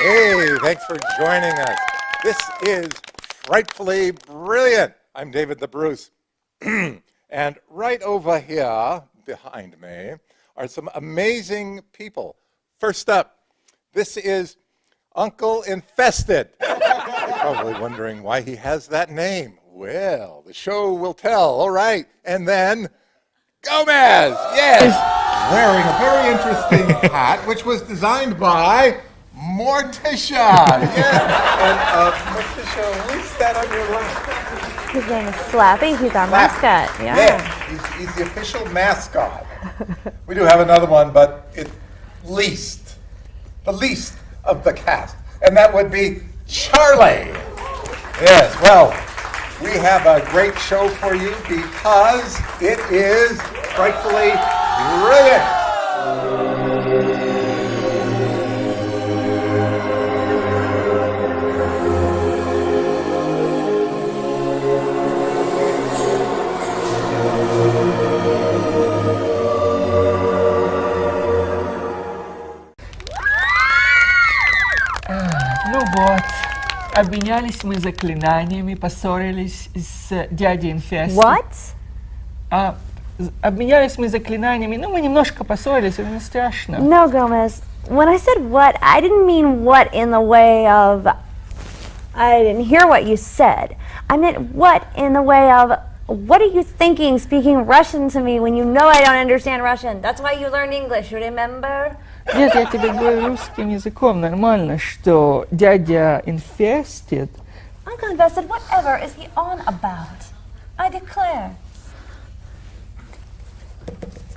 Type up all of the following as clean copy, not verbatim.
Hey, thanks for joining us. This is Frightfully Brilliant. I'm David the Bruce. And right over here behind me are some amazing people. First up, this is Uncle Infested. You're probably wondering why he has that name. Well, the show will tell. All right. And then Gomez, yes, wearing a very interesting hat, which was designed by Morticia. Yes. And Morticia, who's that on your lap? His name is Slappy. He's our mascot. Yeah. Yeah. He's the official mascot. We do have another one, but it's the least of the cast, and that would be Charlie. Yes. Well, we have a great show for you because it is Frightfully Brilliant. Ну вот, обменялись мы заклинаниями, поссорились с дядей Инфести. What? Обменялись мы заклинаниями, ну мы немножко поссорились, это не страшно. No, Gomez. When I said what, I didn't mean what in the way of... I didn't hear what you said. I meant what in the way of... What are you thinking speaking Russian to me when you know I don't understand Russian? That's why you learned English, remember? Нет, я тебе говорю русским языком нормально, что дядя Infested... Uncle Infested, whatever is he on about? I declare.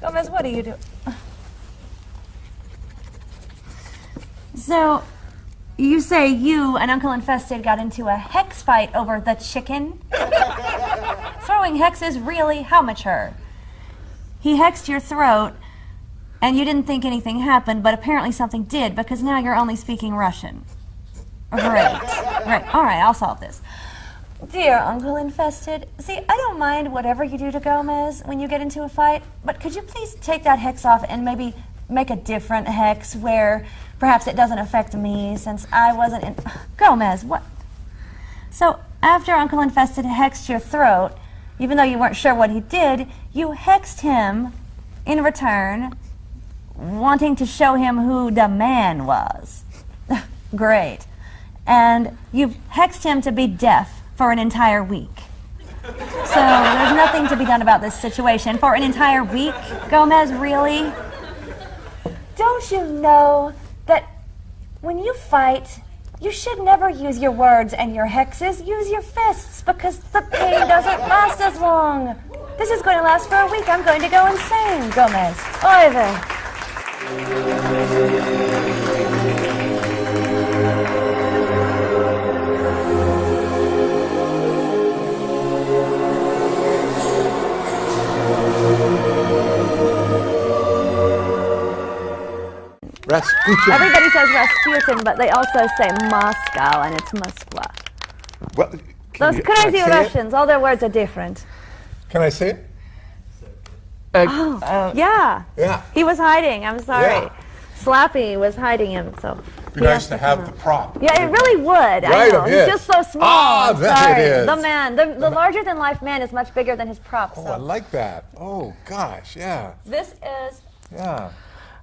Gomez, what are you doing? So, you say you and Uncle Infested got into a hex fight over the chicken? Throwing hexes, really? How mature? He hexed your throat, and you didn't think anything happened, but apparently something did, because now you're only speaking Russian. Great. Right, all right, I'll solve this. Dear Uncle Infested, see, I don't mind whatever you do to Gomez when you get into a fight, but could you please take that hex off and maybe make a different hex where perhaps it doesn't affect me since I wasn't in... Gomez, what? So, after Uncle Infested hexed your throat, even though you weren't sure what he did, you hexed him in return, wanting to show him who the man was. Great. And you've hexed him to be deaf for an entire week. So there's nothing to be done about this situation. For an entire week, Gomez, really? Don't you know that when you fight, you should never use your words and your hexes. Use your fists, because the pain doesn't last as long. This is going to last for a week. I'm going to go insane, Gomez. Oy vey. Rasputin. Everybody says Rasputin, but they also say Moscow, and it's Moskva. Well, Those crazy Russians, all their words are different. Can I say it? Yeah. Yeah. He was hiding, I'm sorry. Yeah. Slappy was hiding him, so... It'd be nice to have the prop. Yeah, it really would. I Right, know. it He's is. just so small. Ah, I'm there sorry. it is. The man, the larger-than-life man is much bigger than his prop. Oh, So I like that. Oh, gosh, yeah. this is Yeah.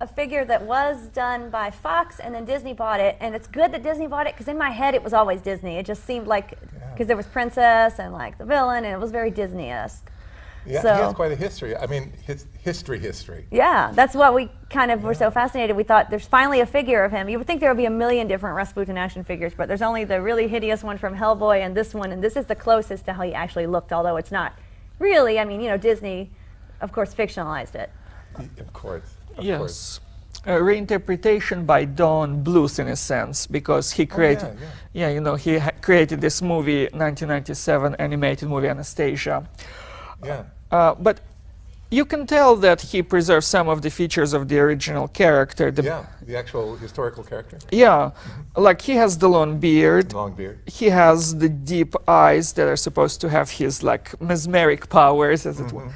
a figure that was done by Fox, and then Disney bought it, and it's good that Disney bought it, because in my head it was always Disney. It just seemed like, because there was Princess and like the villain, and it was very Disney-esque. Yeah, So- he has quite a history. I mean, his history. Yeah, that's what we kind of were so fascinated. We thought there's finally a figure of him. You would think there would be a million different Rasputin action figures, but there's only the really hideous one from Hellboy and this one, and this is the closest to how he actually looked, although it's not really. I mean, you know, Disney, of course, fictionalized it. Of course. Of Yes. course. A reinterpretation by Don Bluth in a sense, because he created, you know, he created this movie, 1997 animated movie Anastasia. Yeah. But you can tell that he preserved some of the features of the original character. The actual historical character. Yeah, like he has the long beard. Long beard. He has the deep eyes that are supposed to have his like mesmeric powers, as it were.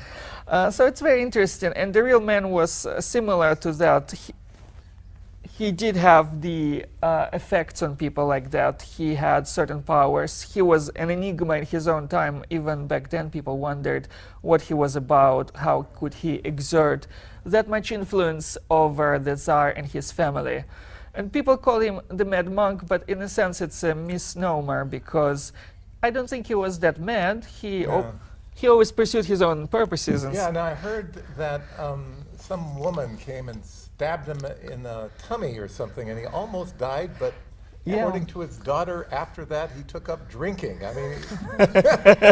So it's very interesting. And the real man was similar to that. he did have the effects on people like that. He had certain powers. He was an enigma in his own time. Even back then, people wondered what he was about, how could he exert that much influence over the Tsar and his family. And people call him the Mad Monk, but in a sense it's a misnomer, because I don't think he was that mad. He always pursued his own purposes. And Yeah, and I heard that some woman came and stabbed him in the tummy or something, and he almost died, but according to his daughter, after that, he took up drinking. I mean,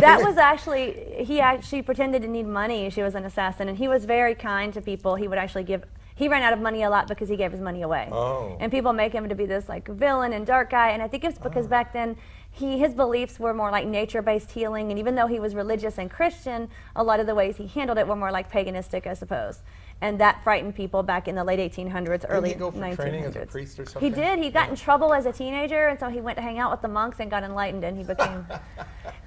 That was actually, he actually pretended to need money. She was an assassin, and he was very kind to people. He would actually give, he ran out of money a lot because he gave his money away. Oh. And people make him to be this like villain and dark guy, and I think it's because back then his beliefs were more like nature-based healing, and even though he was religious and Christian, a lot of the ways he handled it were more like paganistic, I suppose. And that frightened people back in the late 1800s, early 1900s. Didn't he go for training as a priest or something? He did. He got in trouble as a teenager, and so he went to hang out with the monks and got enlightened, and he became...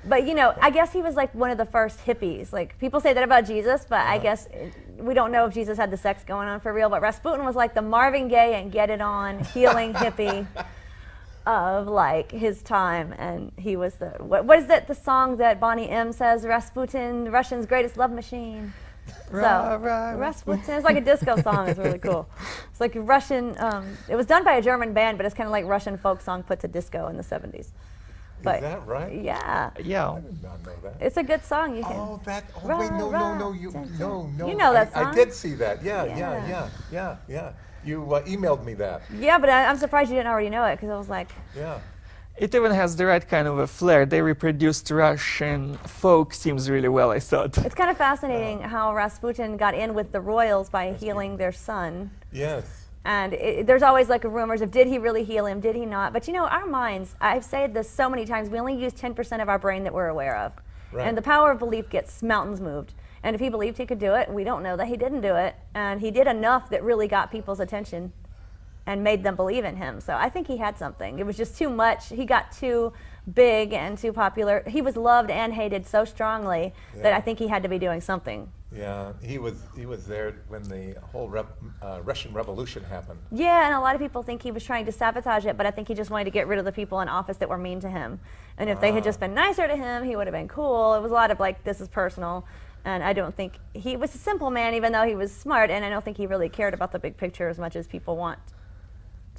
But, you know, I guess he was like one of the first hippies. Like, people say that about Jesus, but I guess we don't know if Jesus had the sex going on for real, but Rasputin was like the Marvin Gaye and Get It On, healing hippie of, like, his time, and he was the... What is that, the song that Bonnie M. says? Rasputin, Russian's greatest love machine. Rasputin, it's like a disco song. It's really cool. It's like a Russian, it was done by a German band, but it's kind of like Russian folk song put to disco in the 70s. But, is that right? Yeah. yeah. I did not know that. It's a good song. You can. Oh, that, oh wait, no, You know that song. I did see that, yeah. You emailed me that. Yeah, but I'm surprised you didn't already know it, because I was like, Yeah. It even has the right kind of a flair. They reproduced Russian folk themes really well, I thought. it's kind of fascinating how Rasputin got in with the royals by healing their son. Yes. And there's always like rumors of, did he really heal him, did he not? But you know, our minds, I've said this so many times, we only use 10% of our brain that we're aware of. Right. And the power of belief gets mountains moved. And if he believed he could do it, we don't know that he didn't do it. And he did enough that really got people's attention and made them believe in him. So I think he had something. It was just too much. He got too big and too popular. He was loved and hated so strongly that I think he had to be doing something. Yeah, he was there when the whole Russian Revolution happened. Yeah, and a lot of people think he was trying to sabotage it, but I think he just wanted to get rid of the people in office that were mean to him. And if they had just been nicer to him, he would have been cool. It was a lot of like, this is personal. And I don't think he was a simple man, even though he was smart, and I don't think he really cared about the big picture as much as people want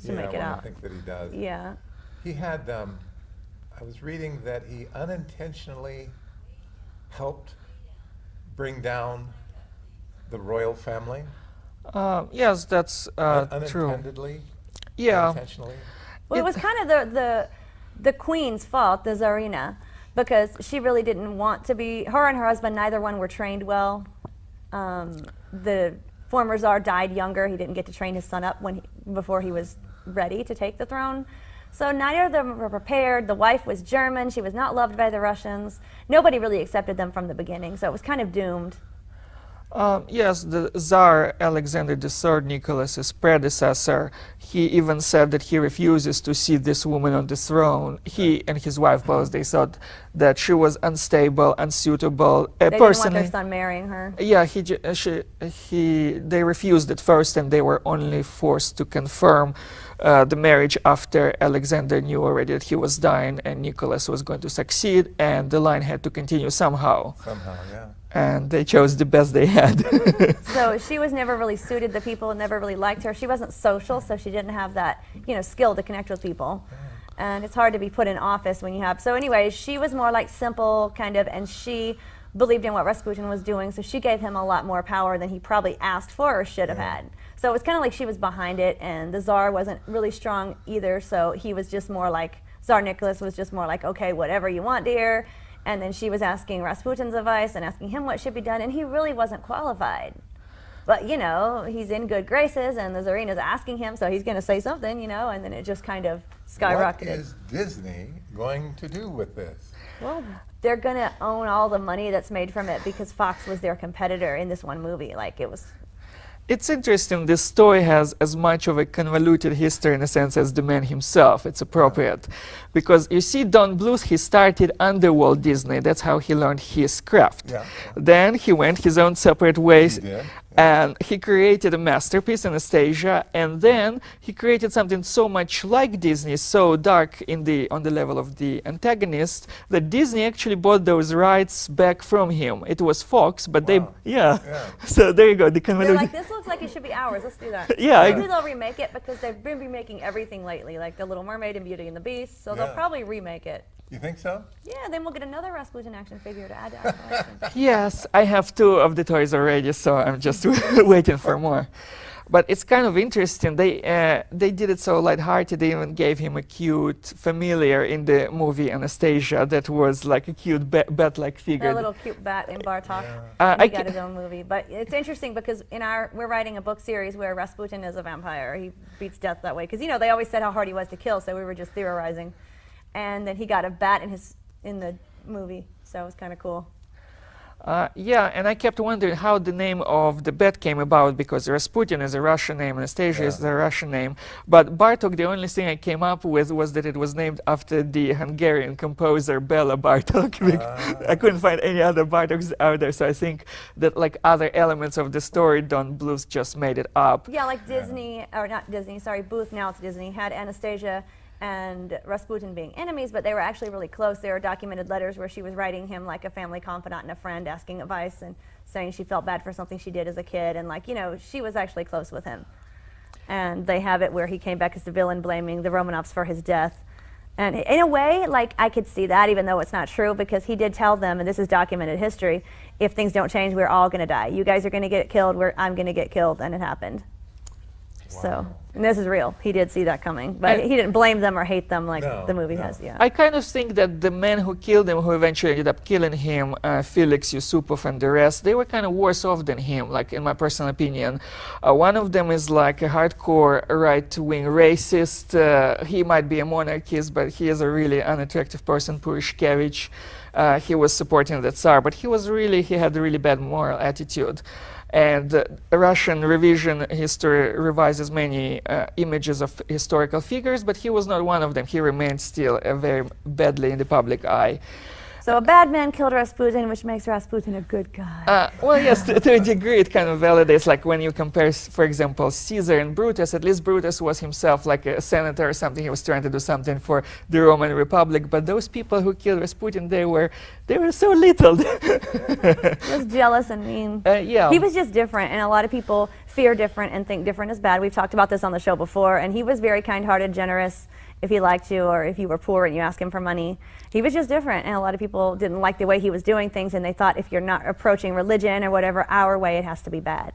to make it out. I think that he does. Yeah. He had, I was reading that he unintentionally helped bring down the royal family. Yes, that's true. Unintentionally? Yeah. Unintentionally? Well, it was kind of the queen's fault, the Tsarina, because she really didn't want to be, her and her husband, neither one were trained well. The former Tsar died younger. He didn't get to train his son up before he was ready to take the throne. So neither of them were prepared. The wife was German. She was not loved by the Russians. Nobody really accepted them from the beginning, so it was kind of doomed. Yes, the Tsar Alexander III, Nicholas's predecessor, he even said that he refuses to see this woman on the throne. He and his wife both, they thought that she was unstable, unsuitable. They didn't want their son marrying her. Yeah, they refused at first, and they were only forced to confirm the marriage after Alexander knew already that he was dying and Nicholas was going to succeed, and the line had to continue somehow. Somehow, yeah. And they chose the best they had. So she was never really suited. The people never really liked her. She wasn't social, so she didn't have that, skill to connect with people. And it's hard to be put in office when you have. So anyway, she was more like simple kind of, and she believed in what Rasputin was doing, so she gave him a lot more power than he probably asked for or should have had. So it was kind of like she was behind it, and the Tsar wasn't really strong either, so he was just more like, Tsar Nicholas was just more like, okay, whatever you want, dear. And then she was asking Rasputin's advice and asking him what should be done, and he really wasn't qualified. But, he's in good graces, and the Tsarina's asking him, so he's going to say something, and then it just kind of skyrocketed. What is Disney going to do with this? Well, they're going to own all the money that's made from it because Fox was their competitor in this one movie. Like, it was... It's interesting, this story has as much of a convoluted history in a sense as the man himself. It's appropriate. Because you see, Don Bluth, he started under Walt Disney. That's how he learned his craft. Yeah. Then he went his own separate ways. He did, And he created a masterpiece, Anastasia, and then he created something so much like Disney, so dark on the level of the antagonist, that Disney actually bought those rights back from him. It was Fox, but Yeah. So there you go. They're like, this looks like it should be ours. Let's do that. Yeah, Maybe they'll remake it because they've been remaking everything lately, like The Little Mermaid and Beauty and the Beast. So they'll probably remake it. You think so? Yeah, then we'll get another Rasputin action figure to add to our collection. Yes, I have 2 of the toys already, so I'm just waiting for more. But it's kind of interesting. They did it so lighthearted. They even gave him a cute familiar in the movie Anastasia that was like a cute bat-like figure. A little cute bat in Bartok. I He got his own movie. But it's interesting because we're writing a book series where Rasputin is a vampire. He beats death that way. Because, you know, they always said how hard he was to kill, so we were just theorizing. And then he got a bat in the movie, so it was kind of cool. Yeah, and I kept wondering how the name of the bat came about, because Rasputin is a Russian name, Anastasia is a Russian name. But Bartok, the only thing I came up with was that it was named after the Hungarian composer Bela Bartok. I couldn't find any other Bartoks out there, so I think that like other elements of the story, Don Bluth just made it up. Yeah, like Disney, or not Disney, sorry, Booth, now it's Disney, had Anastasia and Rasputin being enemies, but they were actually really close. There are documented letters where she was writing him like a family confidant and a friend, asking advice and saying she felt bad for something she did as a kid, and like, you know, she was actually close with him. And they have it where he came back as the villain, blaming the Romanovs for his death. And in a way, like, I could see that, even though it's not true, because he did tell them, and this is documented history, if things don't change, we're all going to die. You guys are going to get killed, I'm going to get killed, and it happened. Wow. So, and this is real. He did see that coming, but he didn't blame them or hate them like the movie has. Yeah. I kind of think that the men who killed him, who eventually ended up killing him, Felix Yusupov and the rest, they were kind of worse off than him, like in my personal opinion. One of them is like a hardcore right-wing racist. He might be a monarchist, but he is a really unattractive person, Purishkevich. He was supporting the Tsar, but he had a really bad moral attitude. And Russian revision history revises many images of historical figures, but he was not one of them. He remained still very badly in the public eye. So a bad man killed Rasputin, which makes Rasputin a good guy. Well, yes, to a degree it kind of validates, like when you compare, for example, Caesar and Brutus, at least Brutus was himself like a senator or something. He was trying to do something for the Roman Republic, but those people who killed Rasputin, they were so little. He was jealous and mean. Yeah. He was just different, and a lot of people fear different and think different is bad. We've talked about this on the show before, and he was very kind-hearted, generous, if he liked you, or if you were poor and you asked him for money. He was just different, and a lot of people didn't like the way he was doing things, and they thought if you're not approaching religion or whatever our way, it has to be bad.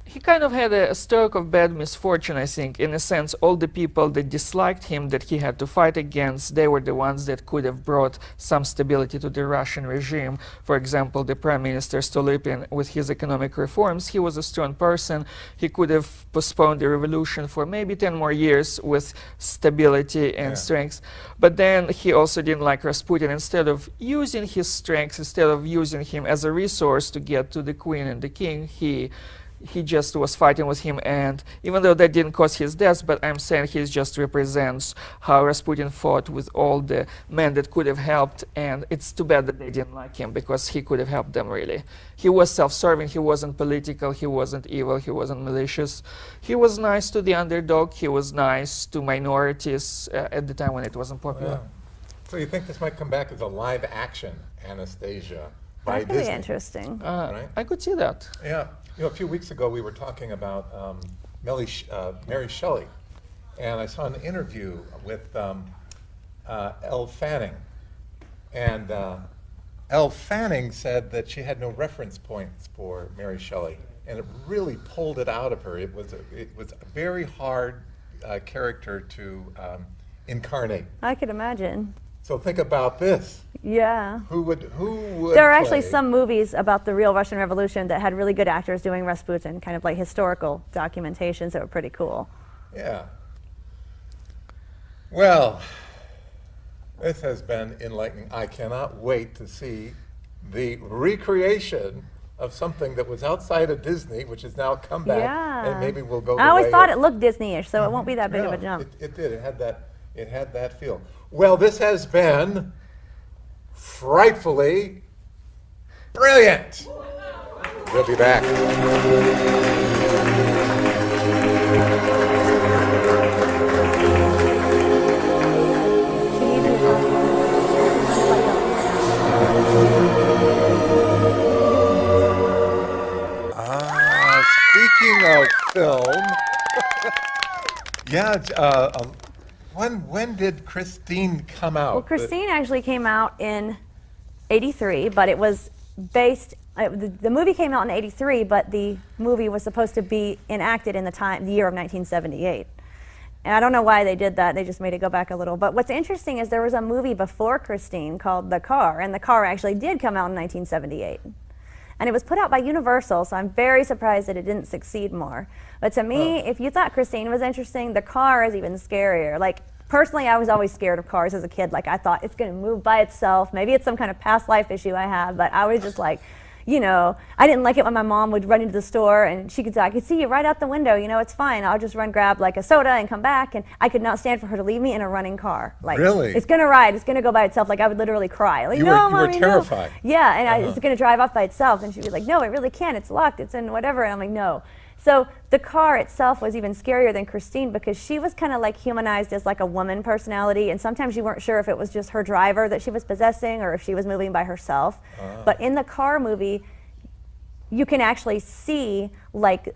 He kind of had a stroke of bad misfortune, I think. In a sense, all the people that disliked him, that he had to fight against, they were the ones that could have brought some stability to the Russian regime. For example, the Prime Minister Stolypin, with his economic reforms, he was a strong person. He could have postponed the revolution for maybe 10 more years with stability and strength. But then he also didn't like Rasputin. Instead of using his strengths, instead of using him as a resource to get to the queen and the king, he just was fighting with him, and even though that didn't cause his death, but I'm saying he just represents how Rasputin fought with all the men that could have helped, and it's too bad that they didn't like him, because he could have helped them, really. He was self-serving, he wasn't political, he wasn't evil, he wasn't malicious. He was nice to the underdog, he was nice to minorities at the time when it wasn't popular. Yeah. So you think this might come back as a live-action Anastasia by That's really Disney? interesting. Right? I could see that. Yeah. You know, a few weeks ago we were talking about Mary Shelley, and I saw an interview with Elle Fanning, and Elle Fanning said that she had no reference points for Mary Shelley, and it really pulled it out of her. It was a very hard character to incarnate. I could imagine. So think about this. Yeah. Who would There are actually play? some movies about the real Russian Revolution that had really good actors doing Rasputin, kind of like historical documentations that were pretty cool. Yeah. Well, this has been enlightening. I cannot wait to see the recreation of something that was outside of Disney, which has now come back, and maybe we'll go. I always thought it looked Disney-ish, so it won't be that big of a jump. It did. It had that feel. Well, this has been frightfully brilliant. We'll be back. Speaking of film, when did Christine come out? Well, Christine actually came out in '83, but it was based. The movie came out in '83, but the movie was supposed to be enacted in the year of 1978. And I don't know why they did that. They just made it go back a little. But what's interesting is there was a movie before Christine called The Car, and The Car actually did come out in 1978. And it was put out by Universal, so I'm very surprised that it didn't succeed more. But to me, if you thought Christine was interesting, The Car is even scarier. Like, personally, I was always scared of cars as a kid. Like, I thought it's going to move by itself. Maybe it's some kind of past life issue I have, but I was just like, you know, I didn't like it when my mom would run into the store and she could say, I could see you right out the window, you know, it's fine. I'll just run grab like a soda and come back. And I could not stand for her to leave me in a running car. Like, really? It's going to ride. It's going to go by itself. Like, I would literally cry. Like, you no, were Mommy, terrified. No. Yeah, and it's going to drive off by itself. And she'd be like, no, it really can't. It's locked. It's in whatever. And I'm like, no. So The Car itself was even scarier than Christine because she was kind of like humanized as like a woman personality, and sometimes you weren't sure if it was just her driver that she was possessing or if she was moving by herself. But in the Car movie, you can actually see like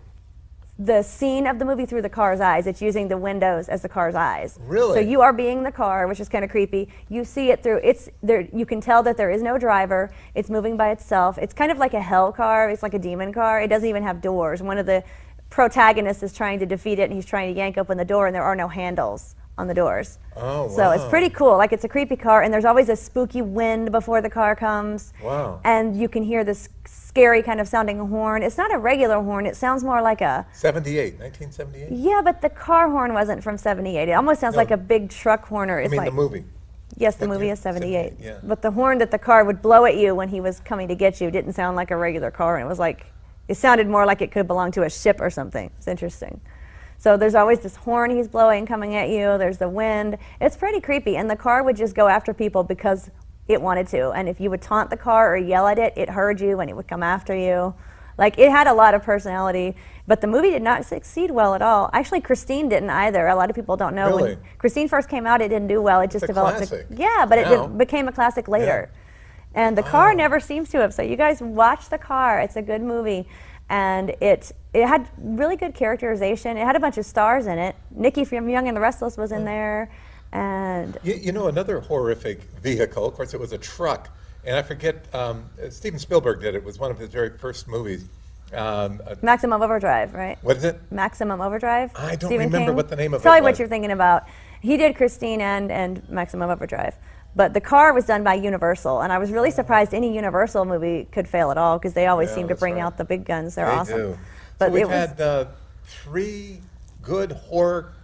the scene of the movie through the car's eyes. It's using the windows as the car's eyes. Really? So you are being the car, which is kind of creepy. You see it through, it's there. You can tell that there is no driver. It's moving by itself. It's kind of like a hell car. It's like a demon car. It doesn't even have doors. One of the protagonists is trying to defeat it, and he's trying to yank open the door, and there are no handles on the doors. Oh, wow. So it's pretty cool. Like, it's a creepy car, and there's always a spooky wind before the car comes. Wow. And you can hear this scary kind of sounding horn. It's not a regular horn. It sounds more like a... 1978? Yeah, but the car horn wasn't from 78. It almost sounds like a big truck horn. Or it's I mean, like, the movie. Yes, the movie is 78. Yeah. But the horn that the car would blow at you when he was coming to get you didn't sound like a regular car. And it was like, it sounded more like it could belong to a ship or something. It's interesting. So there's always this horn he's blowing coming at you. There's the wind. It's pretty creepy. And the car would just go after people because it wanted to. And if you would taunt the car or yell at it, it heard you and it would come after you. Like, it had a lot of personality. But the movie did not succeed well at all. Actually, Christine didn't either. A lot of people don't know. Really? When Christine first came out, it didn't do well. It just developed. Classic. Yeah, but Now. it became a classic later. Yeah. And The Car never seems to have. So you guys watch The Car. It's a good movie. And it had really good characterization. It had a bunch of stars in it. Nikki from Young and the Restless was in there. And You know, another horrific vehicle, of course, it was a truck. And I forget, Steven Spielberg did it. It was one of his very first movies. Maximum Overdrive, right? What is it? Maximum Overdrive. I don't Stephen remember King. what the name of It's probably it was. what you're thinking about. He did Christine and Maximum Overdrive. But The Car was done by Universal, and I was really surprised any Universal movie could fail at all because they always seem to that's bring right. out the big guns. They're They awesome. do. But so we've it was, had 3 good horror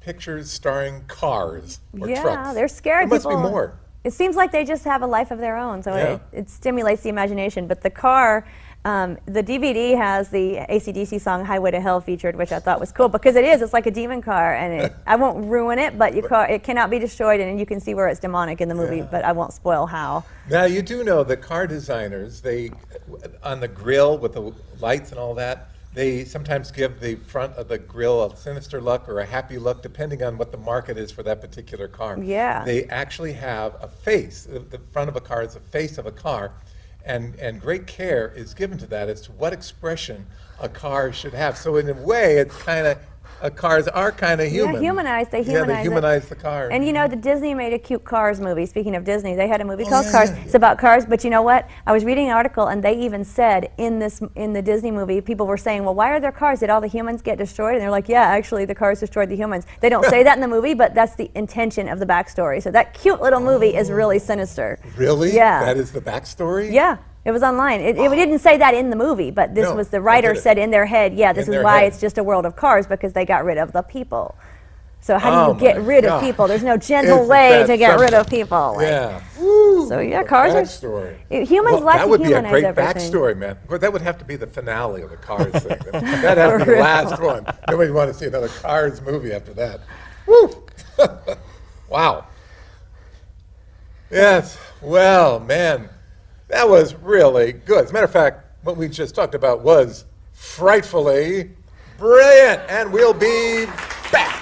pictures starring cars or yeah, trucks. they're scary. There must people, be more. It seems like they just have a life of their own, so Yeah. it stimulates the imagination. But The Car, the DVD has the AC/DC song "Highway to Hell" featured, which I thought was cool because it's like a demon car, and I won't ruin it, but it cannot be destroyed, and you can see where it's demonic in the movie, but I won't spoil how. Now, you do know the car designers, they, on the grill with the lights and all that, they sometimes give the front of the grill a sinister look or a happy look, depending on what the market is for that particular car. Yeah. They actually have a face. The front of a car is the face of a car, and great care is given to that as to what expression a car should have. So in a way, it's kind of, cars are kind of human. Yeah, humanized. They humanize they humanize the car. And you know, the Disney made a cute Cars movie. Speaking of Disney, they had a movie called yeah, Cars. yeah. It's about cars, but you know what? I was reading an article, and they even said in the Disney movie, people were saying, well, why are there cars? Did all the humans get destroyed? And they're like, yeah, actually, the cars destroyed the humans. They don't say that in the movie, but that's the intention of the backstory. So that cute little movie is really sinister. Really? Yeah. That is the backstory? Yeah. It was online. It didn't say that in the movie, but this No, was the I writer get it. said in their head, yeah, this In is their why head. it's just a world of cars, because they got rid of the people. So how do you Oh get my rid of God. people? There's no gentle Isn't way that to get rid something? of people. Like, Yeah. Woo, So yeah, the cars backstory. are humans like That to would be a humanize great everything. backstory, man. But that would have to be the finale of the Cars thing. That'd have to be the last one. Nobody want to see another Cars movie after that. Woo! Wow. Yes. Well, man, that was really good. As a matter of fact, What we just talked about was frightfully brilliant, and we'll be back.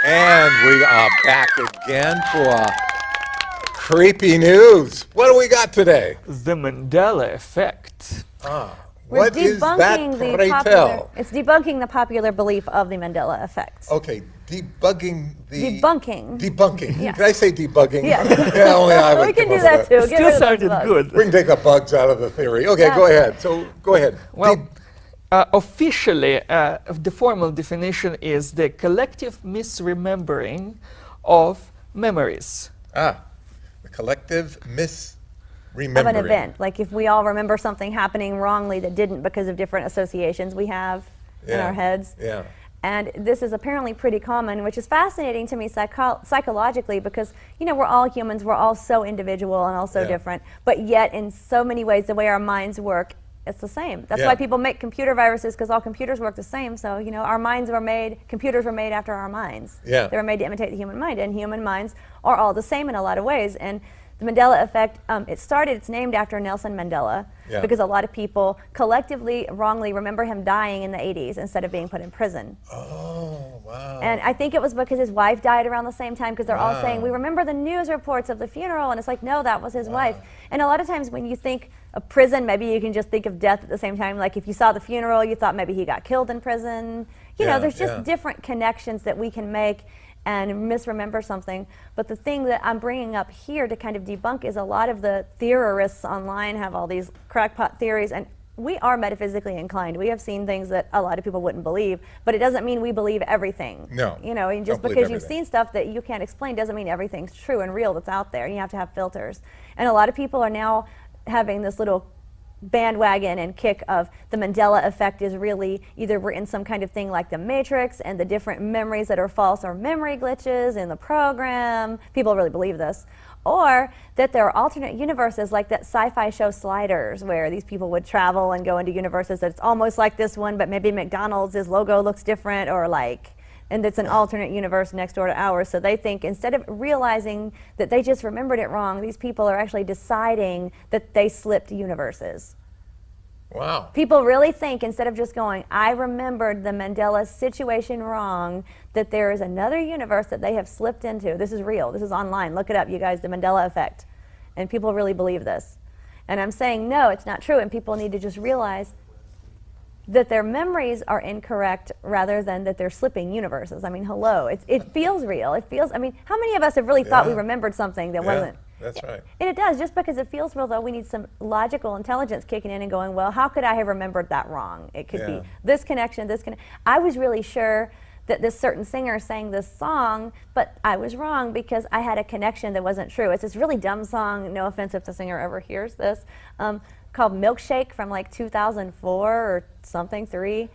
And we are back again for creepy news. What do we got today? The Mandela Effect. We're What is that? debunking Pray tell. It's debunking the popular belief of the Mandela Effect. Okay, debugging the... Debunking. Debunking. Yes. Did I say debugging? Yes. Yeah, only I would We can come do up that with too. Get rid Still of those sounded bugs. good. We can take the bugs out of the theory. Okay, go ahead. So, go ahead. Well, officially, the formal definition is the collective misremembering of memories. The collective Of misremembering. an event. Like if we all remember something happening wrongly that didn't because of different associations we have in Yeah. our heads. Yeah. And this is apparently pretty common, which is fascinating to me psychologically because, you know, we're all humans, we're all so individual and all so Yeah. different, but yet in so many ways the way our minds work, it's the same. That's Yeah. why people make computer viruses, because all computers work the same. So, you know, our minds were made, computers were made after our minds. Yeah. They were made to imitate the human mind, and human minds are all the same in a lot of ways. And the Mandela Effect, it's named after Nelson Mandela, Yeah. because a lot of people collectively wrongly remember him dying in the 80s instead of being put in prison. Oh, wow. And I think it was because his wife died around the same time, because they're all saying, Wow. we remember the news reports of the funeral, and it's like, no, that was his wife. And a lot of times when you think of prison, maybe you can just think of death at the same time. Like if you saw the funeral, you thought maybe he got killed in prison. You Yeah, know, there's just yeah. different connections that we can make and misremember something. But the thing that I'm bringing up here to kind of debunk is a lot of the theorists online have all these crackpot theories, and we are metaphysically inclined. We have seen things that a lot of people wouldn't believe, but it doesn't mean we believe everything. No, You know, and just don't believe because you've everything. seen stuff that you can't explain doesn't mean everything's true and real that's out there. You have to have filters. And a lot of people are now having this little bandwagon and kick of the Mandela Effect is really either we're in some kind of thing like the Matrix and the different memories that are false are memory glitches in the program. People really believe this. Or that there are alternate universes like that sci-fi show Sliders, where these people would travel and go into universes that's almost like this one, but maybe McDonald's logo looks different, or like, and it's an alternate universe next door to ours. So they think instead of realizing that they just remembered it wrong, these people are actually deciding that they slipped universes. Wow. People really think, instead of just going, I remembered the Mandela situation wrong, that there is another universe that they have slipped into. This is real. This is online. Look it up, you guys, the Mandela Effect. And people really believe this. And I'm saying, no, it's not true. And people need to just realize that their memories are incorrect rather than that they're slipping universes. I mean, hello. It feels real. It feels, I mean, how many of us have really thought we Yeah. remembered something that Yeah, wasn't? that's right. And it does. Just because it feels real, though, we need some logical intelligence kicking in and going, well, how could I have remembered that wrong? It could Yeah. be this connection, this connection. I was really sure that this certain singer sang this song, but I was wrong because I had a connection that wasn't true. It's this really dumb song, no offense if the singer ever hears this, called Milkshake from like 2004 or something, 3.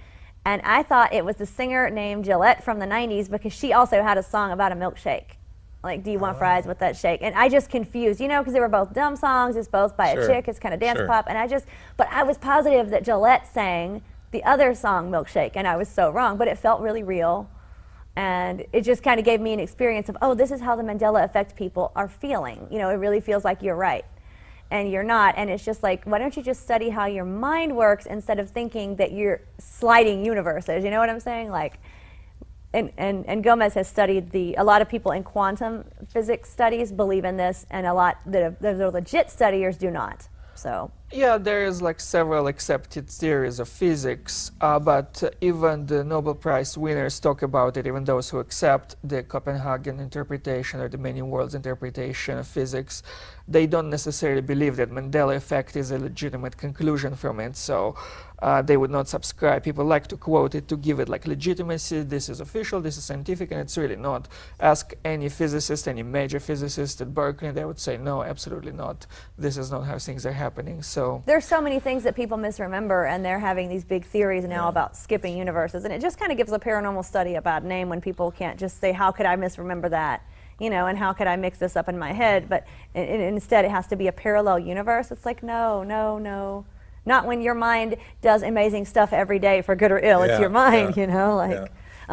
And I thought it was the singer named Gillette from the 90s because she also had a song about a milkshake. Like, do you want fries with that shake? And I just confused, you know, because they were both dumb songs. It's both by Sure, a chick. It's kind of dance sure. pop. And but I was positive that Gillette sang the other song, Milkshake, and I was so wrong. But it felt really real. And it just kind of gave me an experience of, oh, this is how the Mandela Effect people are feeling. You know, it really feels like you're right. And you're not. And it's just like, why don't you just study how your mind works instead of thinking that you're sliding universes? You know what I'm saying? Like, and Gomez has studied a lot of people in quantum physics studies believe in this, and a lot that the legit studiers do not. So Yeah, there is like several accepted theories of physics, but even the Nobel Prize winners talk about it, even those who accept the Copenhagen interpretation or the many worlds interpretation of physics. They don't necessarily believe that Mandela Effect is a legitimate conclusion from it, so they would not subscribe. People like to quote it to give it like legitimacy. This is official, this is scientific, and it's really not. Ask any physicist, any major physicist at Berkeley, they would say, no, absolutely not. This is not how things are happening. So there's so many things that people misremember, and they're having these big theories now about skipping universes, and it just kind of gives a paranormal study a bad name when people can't just say, how could I misremember that? and how could I mix this up in my head? But instead, it has to be a parallel universe. It's like, no. Not when your mind does amazing stuff every day for good or ill. It's your mind,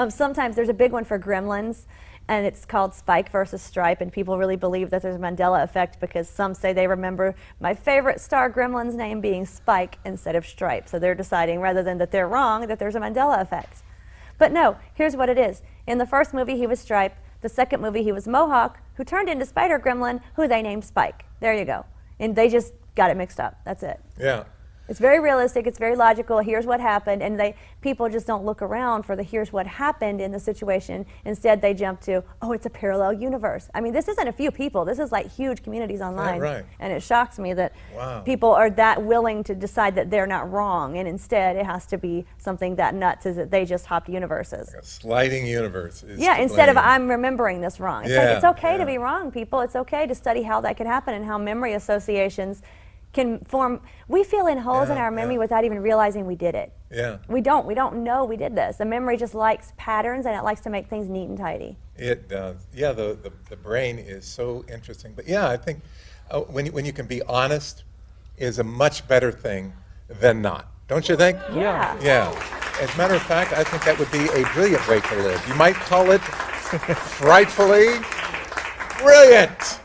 sometimes there's a big one for Gremlins, and it's called Spike versus Stripe, and people really believe that there's a Mandela effect because some say they remember my favorite star Gremlin's name being Spike instead of Stripe. So they're deciding, rather than that they're wrong, that there's a Mandela effect. But no, here's what it is. In the first movie, he was Stripe. The second movie, he was Mohawk, who turned into Spider Gremlin, who they named Spike. There you go. And they just got it mixed up. That's it. Yeah. It's very realistic, it's very logical, here's what happened, and people just don't look around for the here's what happened in the situation. Instead, they jump to, oh, it's a parallel universe. I mean, this isn't a few people, this is like huge communities online. Right. And it shocks me that Wow. people are that willing to decide that they're not wrong, and instead it has to be something that nuts is that they just hopped universes. A sliding universe. Is Yeah, to instead of blame. I'm remembering this wrong. It's Yeah, like, it's okay to yeah. be wrong, people. It's okay to study how that could happen and how memory associations can form. We fill in holes in Yeah, our memory yeah. without even realizing we did it. Yeah. We don't know we did this. The memory just likes patterns, and it likes to make things neat and tidy. It does. Yeah, the brain is so interesting. But yeah, I think when you can be honest is a much better thing than not. Don't you think? Yeah. Yeah. As a matter of fact, I think that would be a brilliant way to live. You might call it frightfully brilliant.